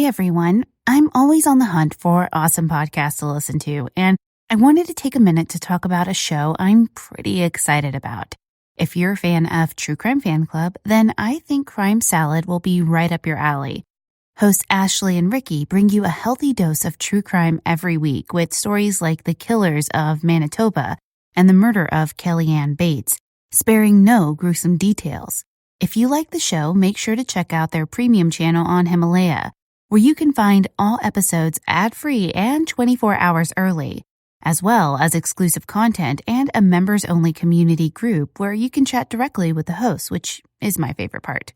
Hey everyone, I'm always on the hunt for awesome podcasts to listen to, and I wanted to take a minute to talk about a show I'm pretty excited about. If you're a fan of True Crime Fan Club, then I think Crime Salad will be right up your alley. Hosts Ashley and Ricky bring you a healthy dose of true crime every week with stories like the killers of Manitoba and the murder of Kellyanne Bates, sparing no gruesome details. If you like the show, make sure to check out their premium channel on Himalaya, where you can find all episodes ad-free and 24 hours early, as well as exclusive content and a members-only community group where you can chat directly with the hosts, which is my favorite part.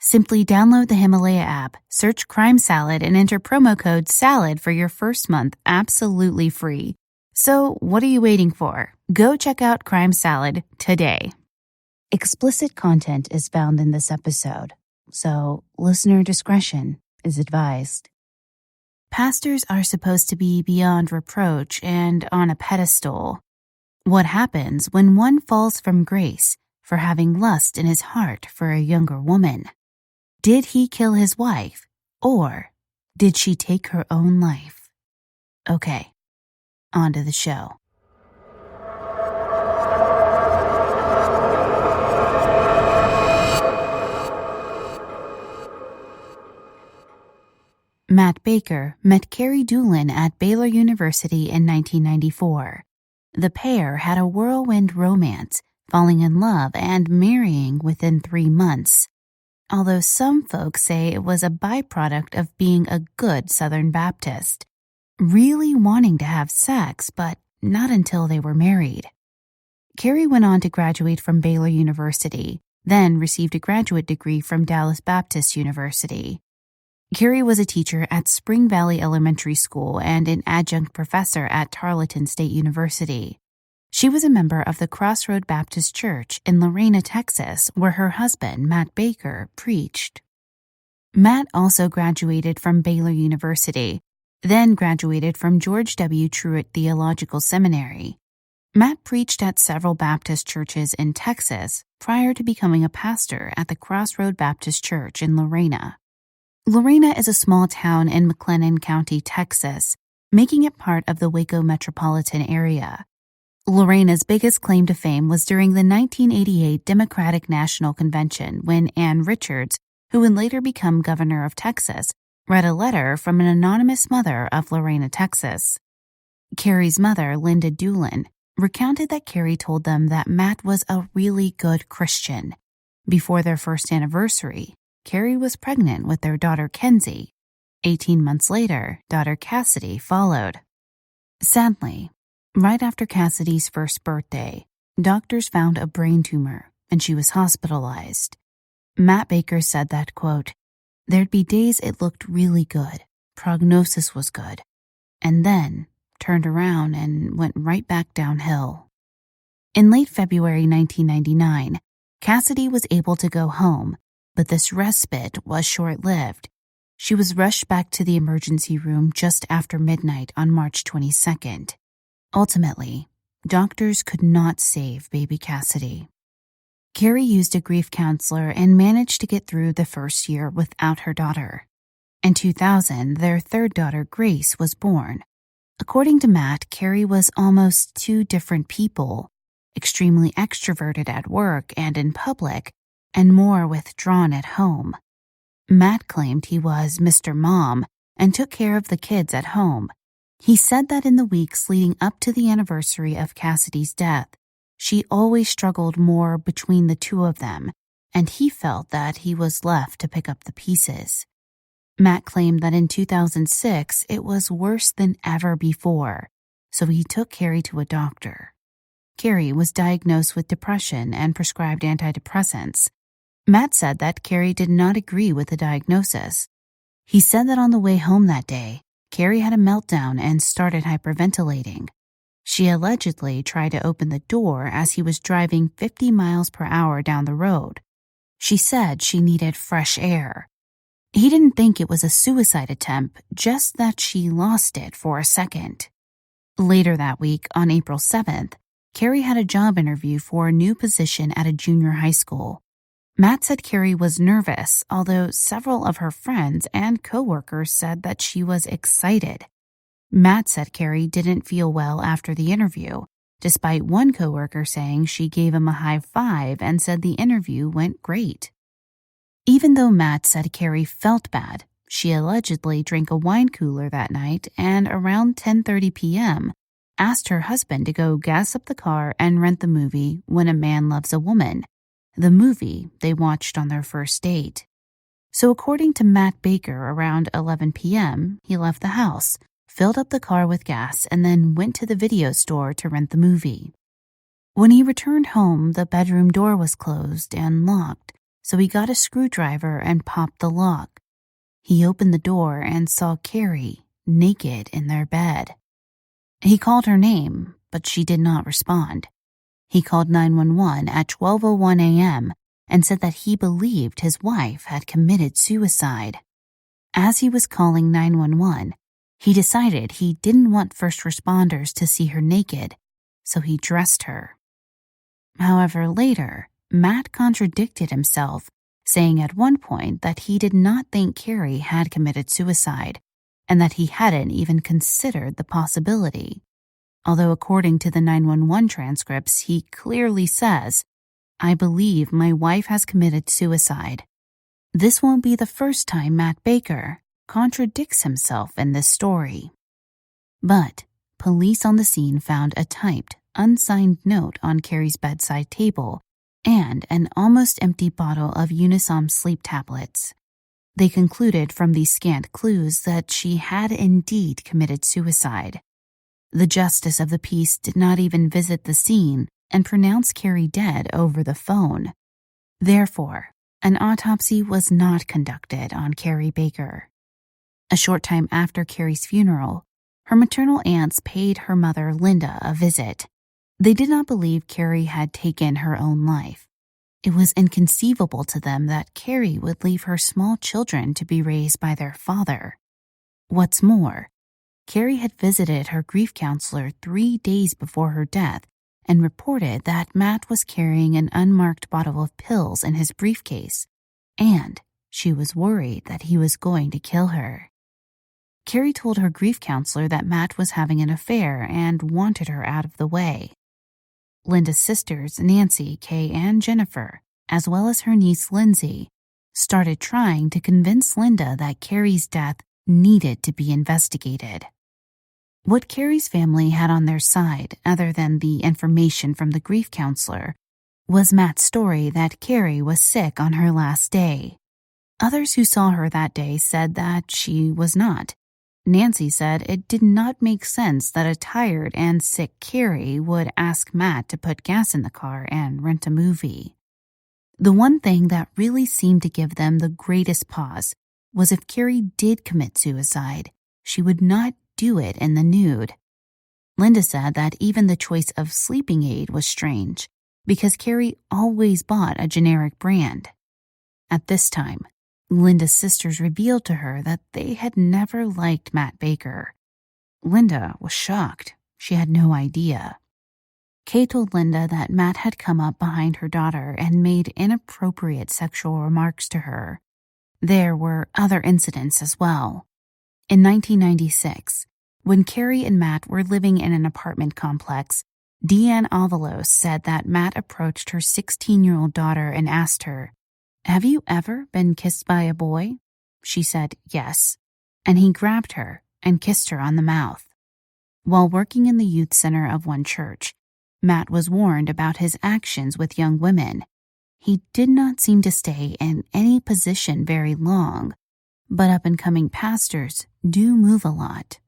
Simply download the Himalaya app, search Crime Salad, and enter promo code SALAD for your first month absolutely free. So what are you waiting for? Go check out Crime Salad today. Explicit content is found in this episode, so listener discretion is advised. Pastors are supposed to be beyond reproach and on a pedestal. What happens when one falls from grace for having lust in his heart for a younger woman? Did he kill his wife, or did she take her own life? Okay, on to the show. Matt Baker met Carrie Doolin at Baylor University in 1994. The pair had a whirlwind romance, falling in love and marrying within 3 months. Although some folks say it was a byproduct of being a good Southern Baptist, really wanting to have sex, but not until they were married. Carrie went on to graduate from Baylor University, then received a graduate degree from Dallas Baptist University. Carrie was a teacher at Spring Valley Elementary School and an adjunct professor at Tarleton State University. She was a member of the Crossroad Baptist Church in Lorena, Texas, where her husband, Matt Baker, preached. Matt also graduated from Baylor University, then graduated from George W. Truett Theological Seminary. Matt preached at several Baptist churches in Texas prior to becoming a pastor at the Crossroad Baptist Church in Lorena. Lorena is a small town in McLennan County, Texas, making it part of the Waco metropolitan area. Lorena's biggest claim to fame was during the 1988 Democratic National Convention when Ann Richards, who would later become governor of Texas, read a letter from an anonymous mother of Lorena, Texas. Carrie's mother, Linda Doolin, recounted that Carrie told them that Matt was a really good Christian. Before their first anniversary, Carrie was pregnant with their daughter Kenzie. 18 months later, daughter Cassidy followed. Sadly, right after Cassidy's first birthday, doctors found a brain tumor and she was hospitalized. Matt Baker said that, quote, "There'd be days it looked really good, prognosis was good, and then turned around and went right back downhill." In late February 1999, Cassidy was able to go home, but this respite was short-lived. She was rushed back to the emergency room just after midnight on March 22nd. Ultimately, doctors could not save baby Cassidy. Carrie used a grief counselor and managed to get through the first year without her daughter. In 2000, their third daughter, Grace, was born. According to Matt, Carrie was almost two different people, extremely extroverted at work and in public, and more withdrawn at home. Matt claimed he was Mr. Mom and took care of the kids at home. He said that in the weeks leading up to the anniversary of Cassidy's death, she always struggled more between the two of them, and he felt that he was left to pick up the pieces. Matt claimed that in 2006 it was worse than ever before, so he took Carrie to a doctor. Carrie was diagnosed with depression and prescribed antidepressants. Matt said that Carrie did not agree with the diagnosis. He said that on the way home that day, Carrie had a meltdown and started hyperventilating. She allegedly tried to open the door as he was driving 50 miles per hour down the road. She said she needed fresh air. He didn't think it was a suicide attempt, just that she lost it for a second. Later that week, on April 7th, Carrie had a job interview for a new position at a junior high school. Matt said Carrie was nervous, although several of her friends and coworkers said that she was excited. Matt said Carrie didn't feel well after the interview, despite one coworker saying she gave him a high five and said the interview went great. Even though Matt said Carrie felt bad, she allegedly drank a wine cooler that night and around 10:30 p.m. asked her husband to go gas up the car and rent the movie When a Man Loves a Woman, the movie they watched on their first date. So according to Matt Baker, around 11 p.m., he left the house, filled up the car with gas, and then went to the video store to rent the movie. When he returned home, the bedroom door was closed and locked, so he got a screwdriver and popped the lock. He opened the door and saw Carrie naked in their bed. He called her name, but she did not respond. He called 911 at 12:01 a.m. and said that he believed his wife had committed suicide. As he was calling 911, he decided he didn't want first responders to see her naked, so he dressed her. However, later, Matt contradicted himself, saying at one point that he did not think Carrie had committed suicide and that he hadn't even considered the possibility. Although according to the 911 transcripts, he clearly says, "I believe my wife has committed suicide." This won't be the first time Matt Baker contradicts himself in this story. But police on the scene found a typed, unsigned note on Carrie's bedside table and an almost empty bottle of Unisom sleep tablets. They concluded from these scant clues that she had indeed committed suicide. The justice of the peace did not even visit the scene and pronounced Carrie dead over the phone. Therefore, an autopsy was not conducted on Carrie Baker. A short time after Carrie's funeral, her maternal aunts paid her mother, Linda, a visit. They did not believe Carrie had taken her own life. It was inconceivable to them that Carrie would leave her small children to be raised by their father. What's more, Carrie had visited her grief counselor 3 days before her death and reported that Matt was carrying an unmarked bottle of pills in his briefcase, and she was worried that he was going to kill her. Carrie told her grief counselor that Matt was having an affair and wanted her out of the way. Linda's sisters, Nancy, Kay, and Jennifer, as well as her niece Lindsay, started trying to convince Linda that Carrie's death needed to be investigated. What Carrie's family had on their side, other than the information from the grief counselor, was Matt's story that Carrie was sick on her last day. Others who saw her that day said that she was not. Nancy said it did not make sense that a tired and sick Carrie would ask Matt to put gas in the car and rent a movie. The one thing that really seemed to give them the greatest pause was if Carrie did commit suicide, she would not do it in the nude. Linda said that even the choice of sleeping aid was strange, because Carrie always bought a generic brand. At this time, Linda's sisters revealed to her that they had never liked Matt Baker. Linda was shocked. She had no idea. Kay told Linda that Matt had come up behind her daughter and made inappropriate sexual remarks to her. There were other incidents as well. In 1996, when Carrie and Matt were living in an apartment complex, Deanne Avalos said that Matt approached her 16-year-old daughter and asked her, "Have you ever been kissed by a boy?" She said yes, and he grabbed her and kissed her on the mouth. While working in the youth center of one church, Matt was warned about his actions with young women. He did not seem to stay in any position very long, but up-and-coming pastors do move a lot.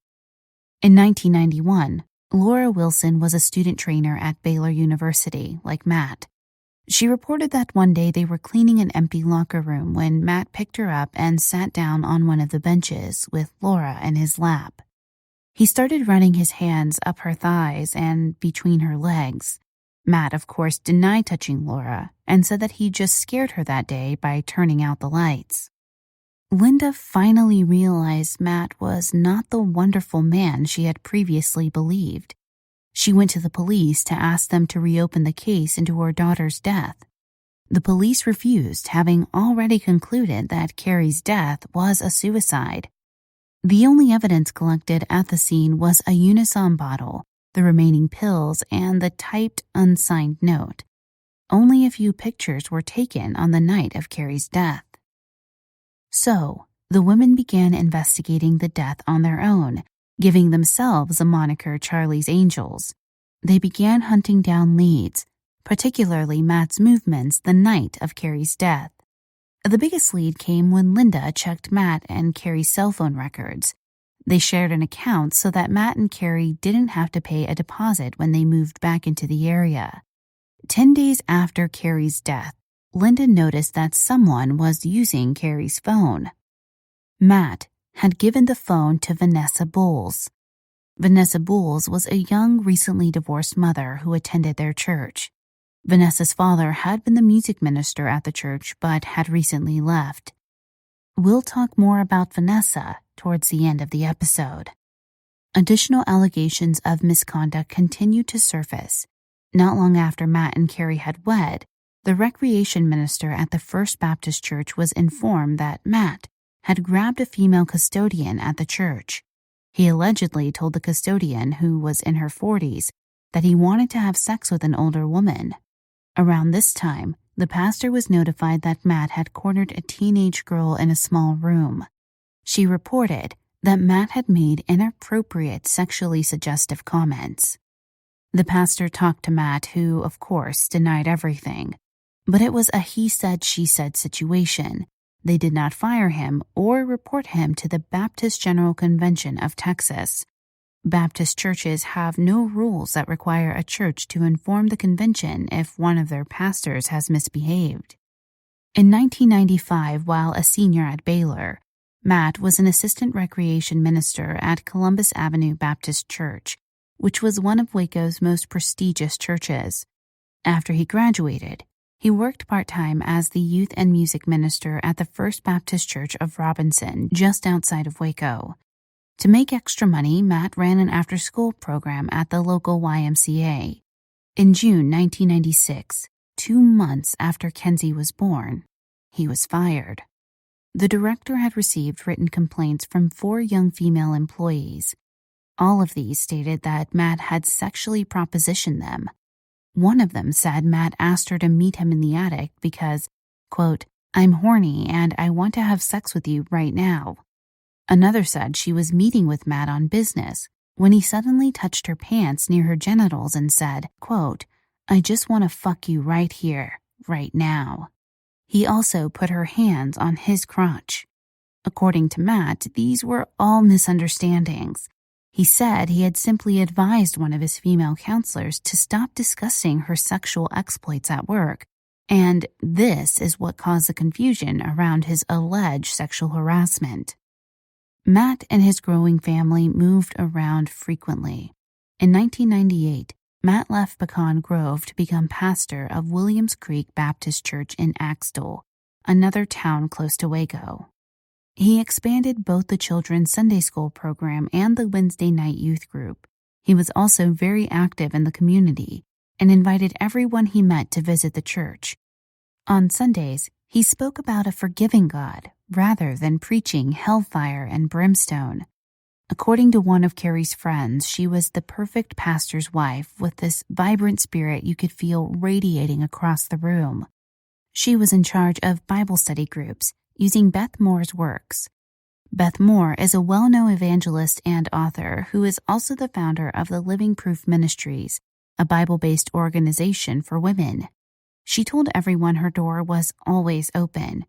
In 1991, Laura Wilson was a student trainer at Baylor University, like Matt. She reported that one day they were cleaning an empty locker room when Matt picked her up and sat down on one of the benches with Laura in his lap. He started running his hands up her thighs and between her legs. Matt, of course, denied touching Laura and said that he just scared her that day by turning out the lights. Linda finally realized Matt was not the wonderful man she had previously believed. She went to the police to ask them to reopen the case into her daughter's death. The police refused, having already concluded that Carrie's death was a suicide. The only evidence collected at the scene was a Unison bottle, the remaining pills, and the typed, unsigned note. Only a few pictures were taken on the night of Carrie's death. So, the women began investigating the death on their own, giving themselves a moniker Charlie's Angels. They began hunting down leads, particularly Matt's movements the night of Carrie's death. The biggest lead came when Linda checked Matt and Carrie's cell phone records. They shared an account so that Matt and Carrie didn't have to pay a deposit when they moved back into the area. 10 days after Carrie's death, Linda noticed that someone was using Carrie's phone. Matt had given the phone to Vanessa Bowles. Vanessa Bowles was a young, recently divorced mother who attended their church. Vanessa's father had been the music minister at the church but had recently left. We'll talk more about Vanessa towards the end of the episode. Additional allegations of misconduct continued to surface. Not long after Matt and Carrie had wed, the recreation minister at the First Baptist Church was informed that Matt had grabbed a female custodian at the church. He allegedly told the custodian, who was in her 40s, that he wanted to have sex with an older woman. Around this time, the pastor was notified that Matt had cornered a teenage girl in a small room. She reported that Matt had made inappropriate sexually suggestive comments. The pastor talked to Matt, who, of course, denied everything. But it was a he-said-she-said situation. They did not fire him or report him to the Baptist General Convention of Texas. Baptist churches have no rules that require a church to inform the convention if one of their pastors has misbehaved. In 1995, while a senior at Baylor, Matt was an assistant recreation minister at Columbus Avenue Baptist Church, which was one of Waco's most prestigious churches. After he graduated, he worked part-time as the youth and music minister at the First Baptist Church of Robinson, just outside of Waco. To make extra money, Matt ran an after-school program at the local YMCA. In June 1996, 2 months after Kenzie was born, he was fired. The director had received written complaints from 4 young female employees. All of these stated that Matt had sexually propositioned them. One of them said Matt asked her to meet him in the attic because, quote, "I'm horny and I want to have sex with you right now." Another said she was meeting with Matt on business when he suddenly touched her pants near her genitals and said, quote, "I just want to fuck you right here, right now." He also put her hands on his crotch. According to Matt, these were all misunderstandings. He said he had simply advised one of his female counselors to stop discussing her sexual exploits at work, and this is what caused the confusion around his alleged sexual harassment. Matt and his growing family moved around frequently. In 1998, Matt left Pecan Grove to become pastor of Williams Creek Baptist Church in Axtell, another town close to Waco. He expanded both the children's Sunday school program and the Wednesday night youth group. He was also very active in the community and invited everyone he met to visit the church. On Sundays, he spoke about a forgiving God rather than preaching hellfire and brimstone. According to one of Carrie's friends, she was the perfect pastor's wife with this vibrant spirit you could feel radiating across the room. She was in charge of Bible study groups using Beth Moore's works. Beth Moore is a well-known evangelist and author who is also the founder of the Living Proof Ministries, a Bible-based organization for women. She told everyone her door was always open.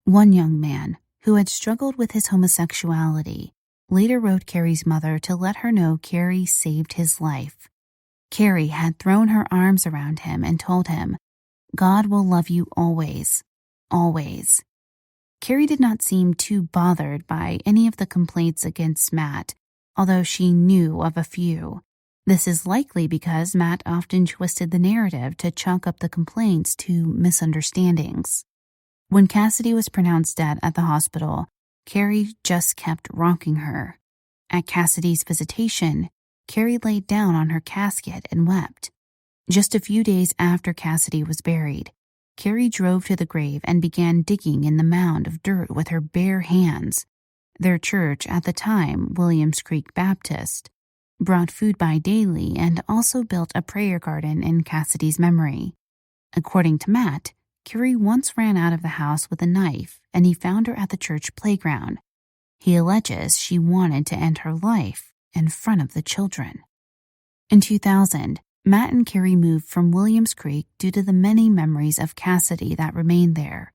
One young man, who had struggled with his homosexuality, later wrote Carrie's mother to let her know Carrie saved his life. Carrie had thrown her arms around him and told him, "God will love you always, always." Carrie did not seem too bothered by any of the complaints against Matt, although she knew of a few. This is likely because Matt often twisted the narrative to chalk up the complaints to misunderstandings. When Cassidy was pronounced dead at the hospital, Carrie just kept rocking her. At Cassidy's visitation, Carrie laid down on her casket and wept. Just a few days after Cassidy was buried, Carrie drove to the grave and began digging in the mound of dirt with her bare hands. Their church at the time, Williams Creek Baptist, brought food by daily and also built a prayer garden in Cassidy's memory. According to Matt, Carrie once ran out of the house with a knife and he found her at the church playground. He alleges she wanted to end her life in front of the children. In 2000, Matt and Carrie moved from Williams Creek due to the many memories of Cassidy that remained there.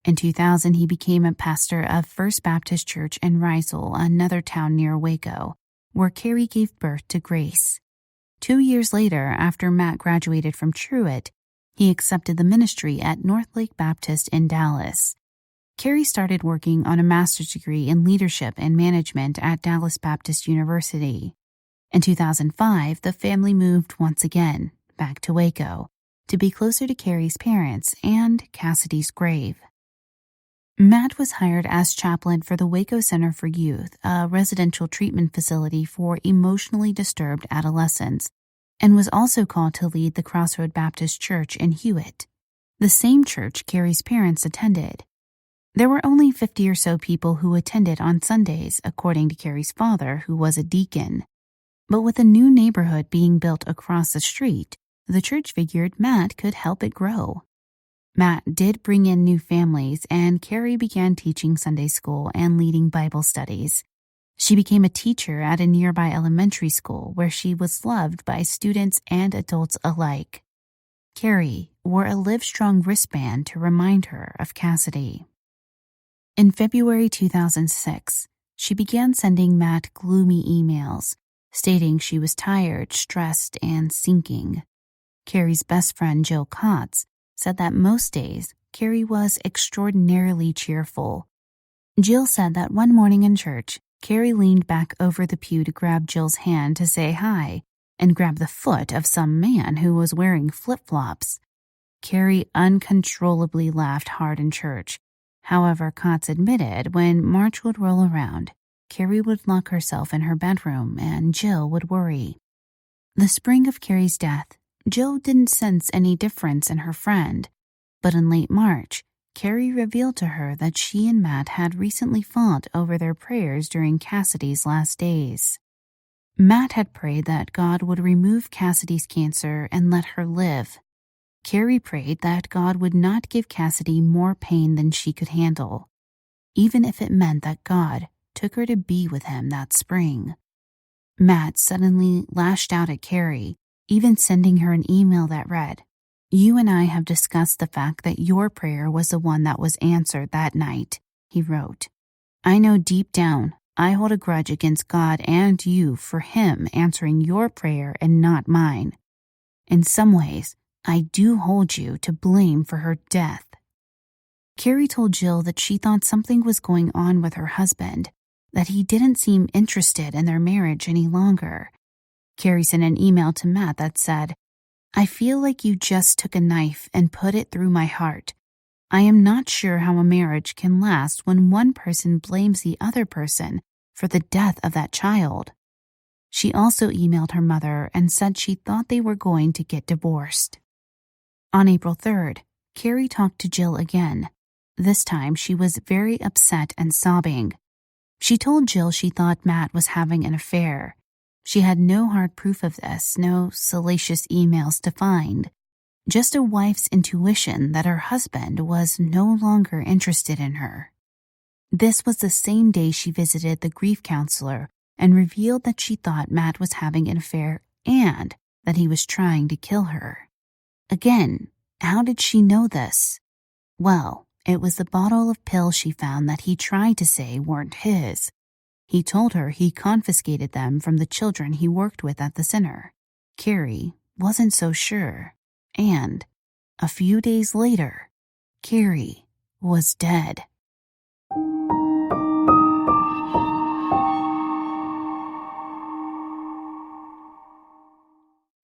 In 2000, he became a pastor of First Baptist Church in Rysel, another town near Waco, where Carrie gave birth to Grace. 2 years later, after Matt graduated from Truett, he accepted the ministry at Northlake Baptist in Dallas. Carrie started working on a master's degree in leadership and management at Dallas Baptist University. In 2005, the family moved once again, back to Waco, to be closer to Carrie's parents and Cassidy's grave. Matt was hired as chaplain for the Waco Center for Youth, a residential treatment facility for emotionally disturbed adolescents, and was also called to lead the Crossroad Baptist Church in Hewitt, the same church Carrie's parents attended. There were only 50 or so people who attended on Sundays, according to Carrie's father, who was a deacon. But with a new neighborhood being built across the street, the church figured Matt could help it grow. Matt did bring in new families, and Carrie began teaching Sunday school and leading Bible studies. She became a teacher at a nearby elementary school where she was loved by students and adults alike. Carrie wore a Livestrong wristband to remind her of Cassidy. In February 2006, she began sending Matt gloomy emails, stating she was tired, stressed, and sinking. Carrie's best friend, Jill Kotz, said that most days, Carrie was extraordinarily cheerful. Jill said that one morning in church, Carrie leaned back over the pew to grab Jill's hand to say hi and grab the foot of some man who was wearing flip-flops. Carrie uncontrollably laughed hard in church. However, Kotz admitted when March would roll around, Carrie would lock herself in her bedroom and Jill would worry. The spring of Carrie's death, Jill didn't sense any difference in her friend, but in late March, Carrie revealed to her that she and Matt had recently fought over their prayers during Cassidy's last days. Matt had prayed that God would remove Cassidy's cancer and let her live. Carrie prayed that God would not give Cassidy more pain than she could handle, even if it meant that God took her to be with him that spring. Matt suddenly lashed out at Carrie, even sending her an email that read, "You and I have discussed the fact that your prayer was the one that was answered that night," he wrote. "I know deep down I hold a grudge against God and you for him answering your prayer and not mine. In some ways, I do hold you to blame for her death." Carrie told Jill that she thought something was going on with her husband, that he didn't seem interested in their marriage any longer. Carrie sent an email to Matt that said, "I feel like you just took a knife and put it through my heart. I am not sure how a marriage can last when one person blames the other person for the death of that child." She also emailed her mother and said she thought they were going to get divorced. On April 3rd, Carrie talked to Jill again. This time she was very upset and sobbing. She told Jill she thought Matt was having an affair. She had no hard proof of this, no salacious emails to find, just a wife's intuition that her husband was no longer interested in her. This was the same day she visited the grief counselor and revealed that she thought Matt was having an affair and that he was trying to kill her. Again, how did she know this? Well, it was the bottle of pills she found that he tried to say weren't his. He told her he confiscated them from the children he worked with at the center. Carrie wasn't so sure. And a few days later, Carrie was dead.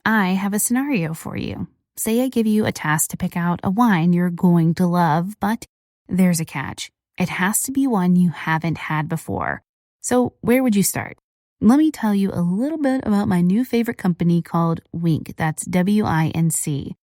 I have a scenario for you. Say I give you a task to pick out a wine you're going to love, but there's a catch. It has to be one you haven't had before. So where would you start? Let me tell you a little bit about my new favorite company called WINC. That's WINC.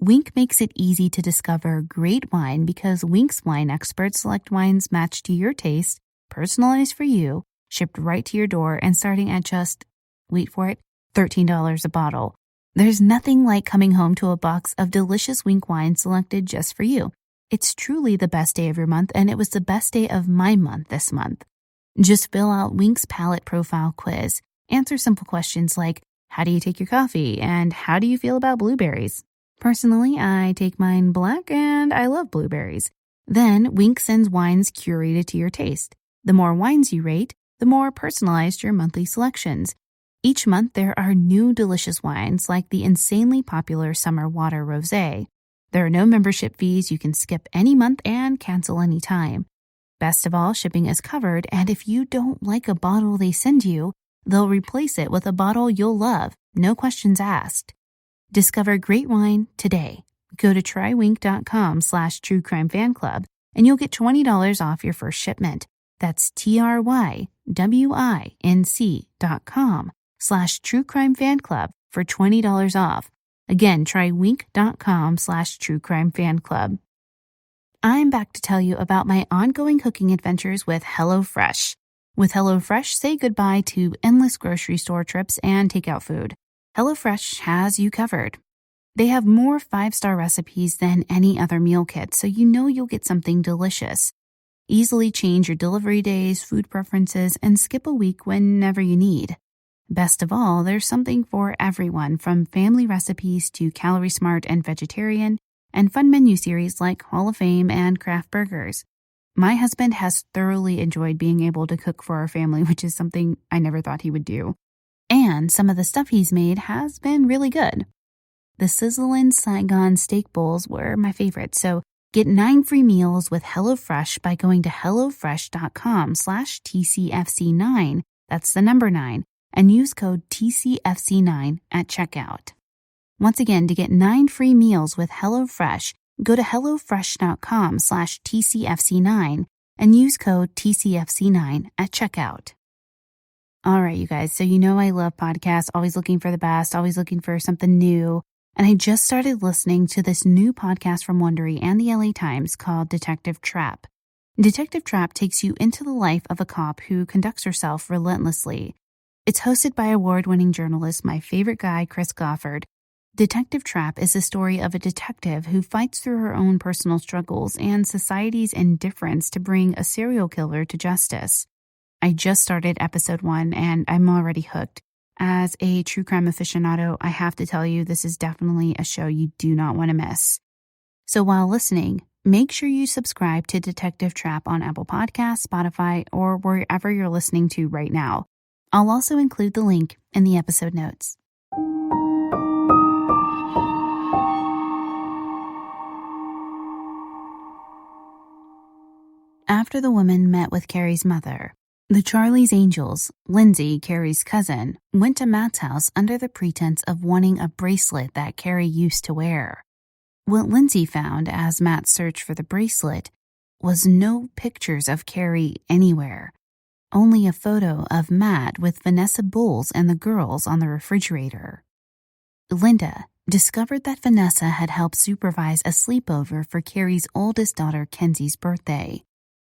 WINC makes it easy to discover great wine because WINC's wine experts select wines matched to your taste, personalized for you, shipped right to your door, and starting at just, wait for it, $13 a bottle. There's nothing like coming home to a box of delicious WINC wine selected just for you. It's truly the best day of your month, and it was the best day of my month this month. Just fill out WINC's palate profile quiz. Answer simple questions like, how do you take your coffee? And how do you feel about blueberries? Personally, I take mine black and I love blueberries. Then WINC sends wines curated to your taste. The more wines you rate, the more personalized your monthly selections. Each month there are new delicious wines like the insanely popular Summer Water Rosé. There are no membership fees, you can skip any month and cancel any time. Best of all, shipping is covered, and if you don't like a bottle they send you, they'll replace it with a bottle you'll love, no questions asked. Discover great wine today. Go to trywinc.com/truecrimefanclub and you'll get $20 off your first shipment. That's trywinc.com/truecrimefanclub for $20 off. Again, try winc.com/truecrimefanclub. I'm back to tell you about my ongoing cooking adventures with HelloFresh. With HelloFresh, say goodbye to endless grocery store trips and takeout food. HelloFresh has you covered. They have more 5-star recipes than any other meal kit, so you know you'll get something delicious. Easily change your delivery days, food preferences, and skip a week whenever you need. Best of all, there's something for everyone, from family recipes to calorie smart and vegetarian, and fun menu series like Hall of Fame and craft burgers. My husband has thoroughly enjoyed being able to cook for our family, which is something I never thought he would do. And some of the stuff he's made has been really good. The sizzling Saigon steak bowls were my favorite, so get 9 free meals with HelloFresh by going to hellofresh.com/TCFC9, that's the number 9, and use code TCFC9 at checkout. Once again, to get 9 free meals with HelloFresh, go to hellofresh.com/TCFC9 and use code TCFC9 at checkout. All right, you guys, so you know I love podcasts, always looking for the best, always looking for something new. And I just started listening to this new podcast from Wondery and the LA Times called Detective Trapp. Detective Trapp takes you into the life of a cop who conducts herself relentlessly. It's hosted by award-winning journalist, my favorite guy, Chris Goffard. Detective Trapp is the story of a detective who fights through her own personal struggles and society's indifference to bring a serial killer to justice. I just started episode 1 and I'm already hooked. As a true crime aficionado, I have to tell you this is definitely a show you do not want to miss. So while listening, make sure you subscribe to Detective Trapp on Apple Podcasts, Spotify, or wherever you're listening to right now. I'll also include the link in the episode notes. After the woman met with Carrie's mother, the Charlie's Angels, Lindsay, Carrie's cousin, went to Matt's house under the pretense of wanting a bracelet that Carrie used to wear. What Lindsay found as Matt searched for the bracelet was no pictures of Carrie anywhere, only a photo of Matt with Vanessa Bowles and the girls on the refrigerator. Linda discovered that Vanessa had helped supervise a sleepover for Carrie's oldest daughter Kenzie's birthday.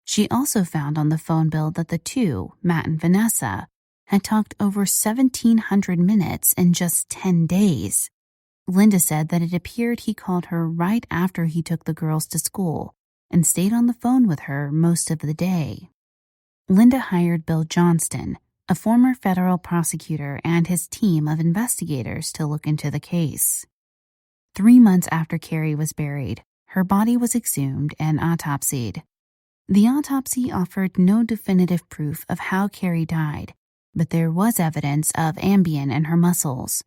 She also found on the phone bill that the two, Matt and Vanessa, had talked over 1,700 minutes in just 10 days. Linda said that it appeared he called her right after he took the girls to school and stayed on the phone with her most of the day. Linda hired Bill Johnston, a former federal prosecutor, and his team of investigators to look into the case. 3 months after Carrie was buried, her body was exhumed and autopsied. The autopsy offered no definitive proof of how Carrie died, but there was evidence of Ambien in her muscles.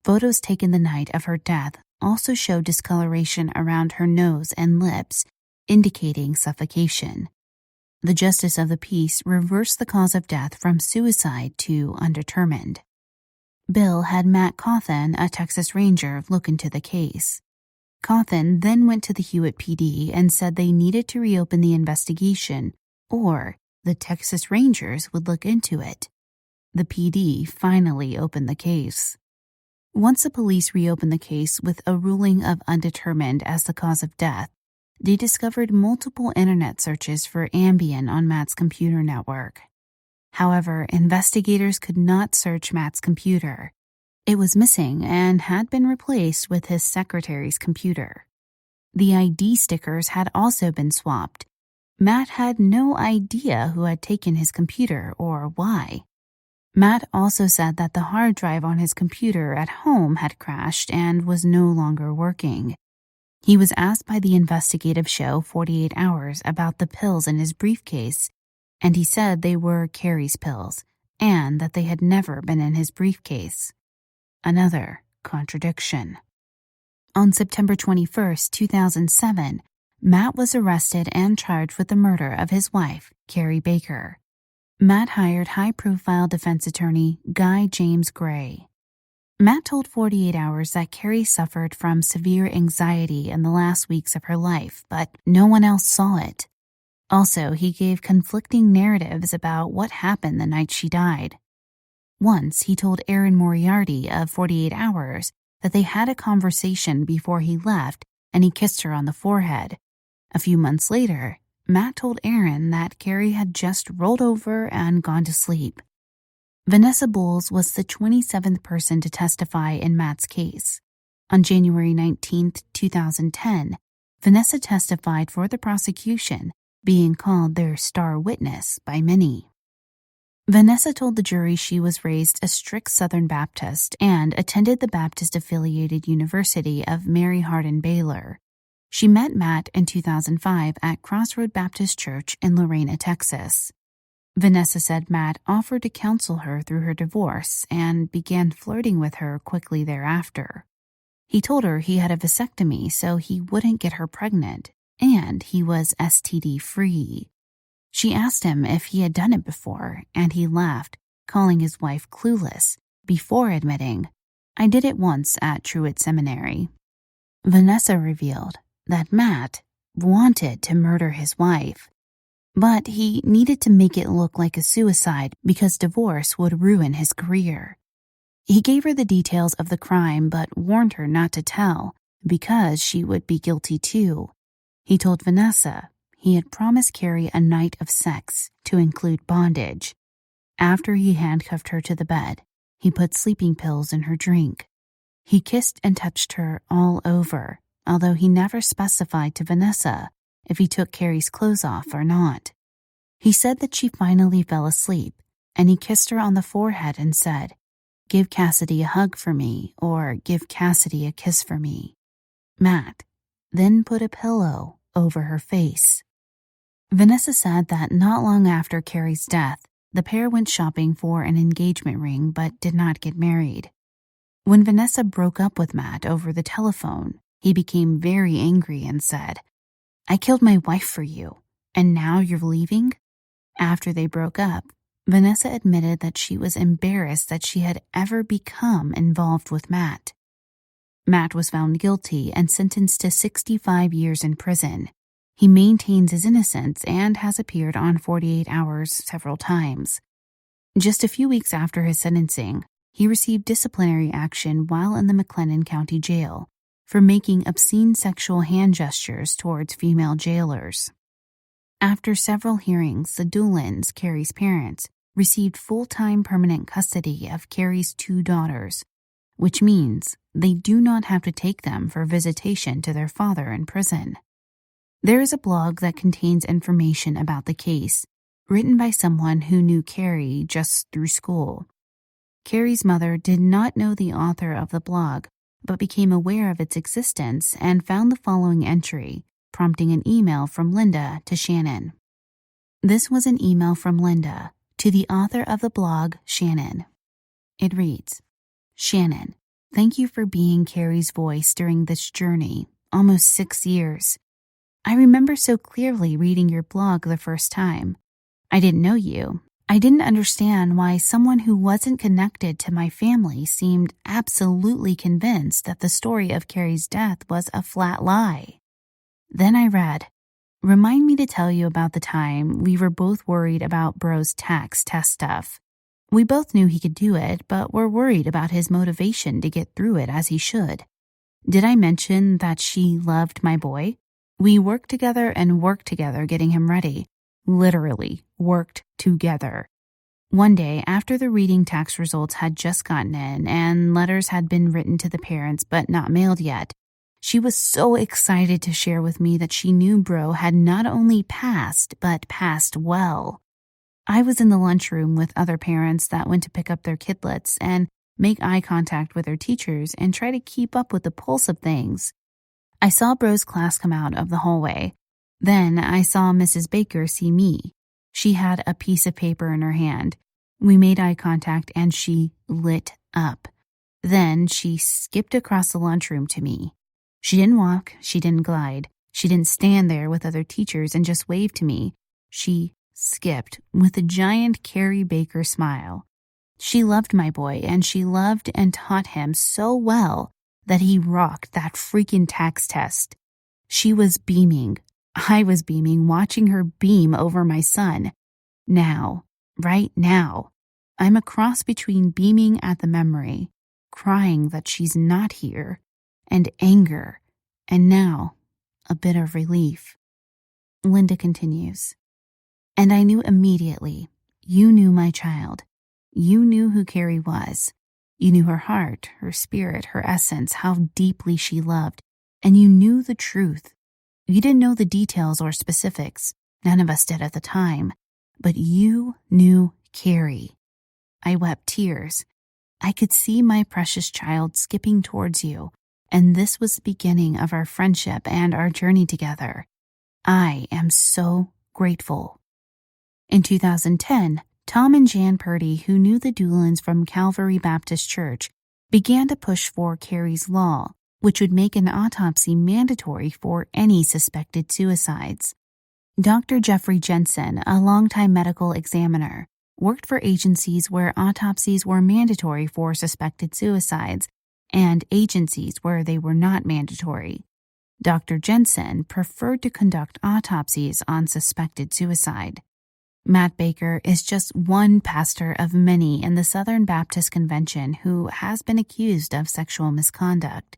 Photos taken the night of her death also showed discoloration around her nose and lips, indicating suffocation. The justice of the peace reversed the cause of death from suicide to undetermined. Bill had Matt Cawthon, a Texas Ranger, look into the case. Cawthon then went to the Hewitt PD and said they needed to reopen the investigation, or the Texas Rangers would look into it. The PD finally opened the case. Once the police reopened the case with a ruling of undetermined as the cause of death, they discovered multiple internet searches for Ambien on Matt's computer network. However, investigators could not search Matt's computer. It was missing and had been replaced with his secretary's computer. The ID stickers had also been swapped. Matt had no idea who had taken his computer or why. Matt also said that the hard drive on his computer at home had crashed and was no longer working. He was asked by the investigative show 48 Hours about the pills in his briefcase, and he said they were Carrie's pills and that they had never been in his briefcase. Another contradiction. On September 21, 2007, Matt was arrested and charged with the murder of his wife, Carrie Baker. Matt hired high-profile defense attorney Guy James Gray. Matt told 48 Hours that Carrie suffered from severe anxiety in the last weeks of her life, but no one else saw it. Also, he gave conflicting narratives about what happened the night she died. Once, he told Erin Moriarty of 48 Hours that they had a conversation before he left and he kissed her on the forehead. A few months later, Matt told Erin that Carrie had just rolled over and gone to sleep. Vanessa Bowles was the 27th person to testify in Matt's case. On January 19, 2010, Vanessa testified for the prosecution, being called their star witness by many. Vanessa told the jury she was raised a strict Southern Baptist and attended the Baptist-affiliated University of Mary Hardin Baylor. She met Matt in 2005 at Crossroad Baptist Church in Lorena, Texas. Vanessa said Matt offered to counsel her through her divorce and began flirting with her quickly thereafter. He told her he had a vasectomy so he wouldn't get her pregnant, and he was STD-free. She asked him if he had done it before, and he laughed, calling his wife clueless, before admitting, "I did it once at Truett Seminary." Vanessa revealed that Matt wanted to murder his wife, but he needed to make it look like a suicide because divorce would ruin his career. He gave her the details of the crime but warned her not to tell because she would be guilty too. He told Vanessa he had promised Carrie a night of sex to include bondage. After he handcuffed her to the bed, he put sleeping pills in her drink. He kissed and touched her all over, although he never specified to Vanessa if he took Carrie's clothes off or not. He said that she finally fell asleep, and he kissed her on the forehead and said, "Give Cassidy a hug for me," or "Give Cassidy a kiss for me." Matt then put a pillow over her face. Vanessa said that not long after Carrie's death, the pair went shopping for an engagement ring but did not get married. When Vanessa broke up with Matt over the telephone, he became very angry and said, "I killed my wife for you, and now you're leaving?" After they broke up, Vanessa admitted that she was embarrassed that she had ever become involved with Matt. Matt was found guilty and sentenced to 65 years in prison. He maintains his innocence and has appeared on 48 Hours several times. Just a few weeks after his sentencing, he received disciplinary action while in the McLennan County Jail for making obscene sexual hand gestures towards female jailers. After several hearings, the Doolins, Carrie's parents, received full-time permanent custody of Carrie's 2 daughters, which means they do not have to take them for visitation to their father in prison. There is a blog that contains information about the case, written by someone who knew Carrie just through school. Carrie's mother did not know the author of the blog, but became aware of its existence and found the following entry, prompting an email from Linda to Shannon. This was an email from Linda to the author of the blog, Shannon. It reads, "Shannon, thank you for being Carrie's voice during this journey, almost 6 years. I remember so clearly reading your blog the first time. I didn't know you. I didn't understand why someone who wasn't connected to my family seemed absolutely convinced that the story of Carrie's death was a flat lie. Then I read, remind me to tell you about the time we were both worried about Bro's tax test stuff. We both knew he could do it, but were worried about his motivation to get through it as he should. Did I mention that she loved my boy? We worked together and worked together getting him ready. Literally worked together. One day, after the reading tax results had just gotten in and letters had been written to the parents but not mailed yet, she was so excited to share with me that she knew Bro had not only passed, but passed well. I was in the lunchroom with other parents that went to pick up their kidlets and make eye contact with their teachers and try to keep up with the pulse of things. I saw Bro's class come out of the hallway. Then I saw Mrs. Baker see me. She had a piece of paper in her hand. We made eye contact and she lit up. Then she skipped across the lunchroom to me. She didn't walk, she didn't glide. She didn't stand there with other teachers and just wave to me. She skipped with a giant Carrie Baker smile. She loved my boy and she loved and taught him so well that he rocked that freaking tax test. She was beaming. I was beaming, watching her beam over my son. Now, right now, I'm a cross between beaming at the memory, crying that she's not here, and anger, and now a bit of relief. Linda continues, and I knew immediately, you knew my child. You knew who Carrie was. You knew her heart, her spirit, her essence, how deeply she loved, and you knew the truth. You didn't know the details or specifics. None of us did at the time. But you knew Carrie. I wept tears. I could see my precious child skipping towards you, and this was the beginning of our friendship and our journey together. I am so grateful. In 2010, Tom and Jan Purdy, who knew the Doolins from Calvary Baptist Church, began to push for Carrie's Law, which would make an autopsy mandatory for any suspected suicides. Dr. Jeffrey Jensen, a longtime medical examiner, worked for agencies where autopsies were mandatory for suspected suicides and agencies where they were not mandatory. Dr. Jensen preferred to conduct autopsies on suspected suicide. Matt Baker is just one pastor of many in the Southern Baptist Convention who has been accused of sexual misconduct.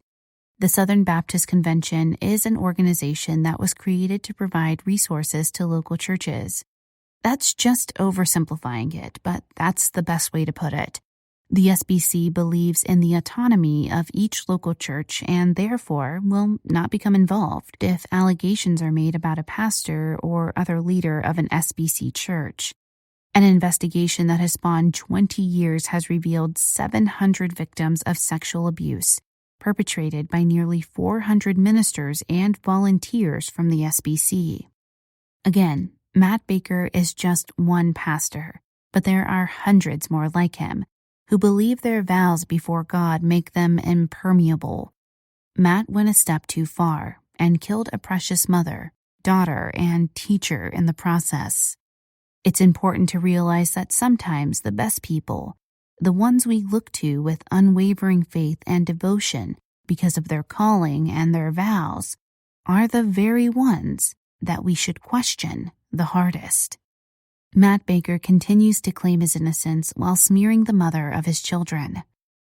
The Southern Baptist Convention is an organization that was created to provide resources to local churches. That's just oversimplifying it, but that's the best way to put it. The SBC believes in the autonomy of each local church and therefore will not become involved if allegations are made about a pastor or other leader of an SBC church. An investigation that has spawned 20 years has revealed 700 victims of sexual abuse perpetrated by nearly 400 ministers and volunteers from the SBC. Again, Matt Baker is just one pastor, but there are hundreds more like him who believe their vows before God make them impermeable. Matt went a step too far and killed a precious mother, daughter, and teacher in the process. It's important to realize that sometimes the best people, the ones we look to with unwavering faith and devotion because of their calling and their vows, are the very ones that we should question the hardest. Matt Baker continues to claim his innocence while smearing the mother of his children.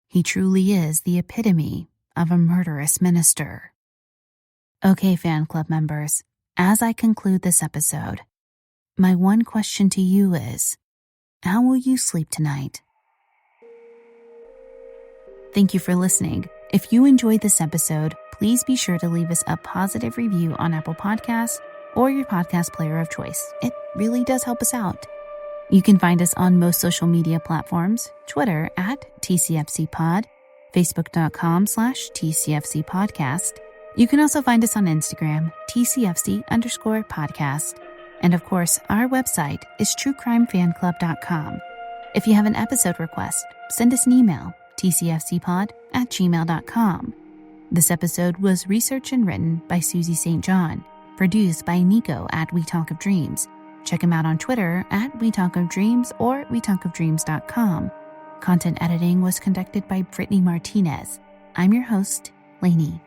He truly is the epitome of a murderous minister. Okay, fan club members, as I conclude this episode, my one question to you is, how will you sleep tonight? Thank you for listening. If you enjoyed this episode, please be sure to leave us a positive review on Apple Podcasts or your podcast player of choice. It really does help us out. You can find us on most social media platforms, Twitter @TCFCPod, Facebook.com/TCFCPodcast. You can also find us on Instagram, TCFC_podcast. And of course, our website is truecrimefanclub.com. If you have an episode request, send us an email, tcfcpod@gmail.com. This episode was researched and written by Susie St. John, produced by Nico at We Talk of Dreams. Check him out on Twitter @WeTalkOfDreams or WeTalkOfDreams.com. Content editing was conducted by Brittany Martinez. I'm your host, Lainey.